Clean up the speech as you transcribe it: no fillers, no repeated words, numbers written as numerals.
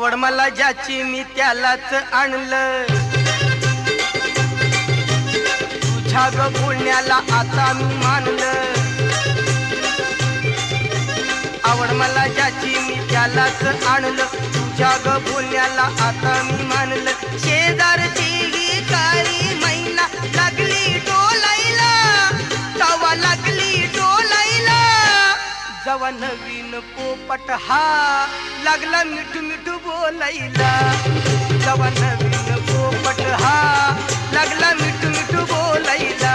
आवड मला ज्याची मी त्यालाच आणलं, तुझ्या ग बोलण्याला आता मी मानलं. आवड मला ज्याची मी त्यालाच आणलं, तुझ्या ग बोलण्याला आता मी मानलं. शेजारची ही काळी मैना लागली डोलायला, तवा लागली डोलायला. जवा नवीन पोपट हा लागला मिठू मिठू बोलायला, जवा नवीन पोपट हा लागला मिठू मिठू बोलायला.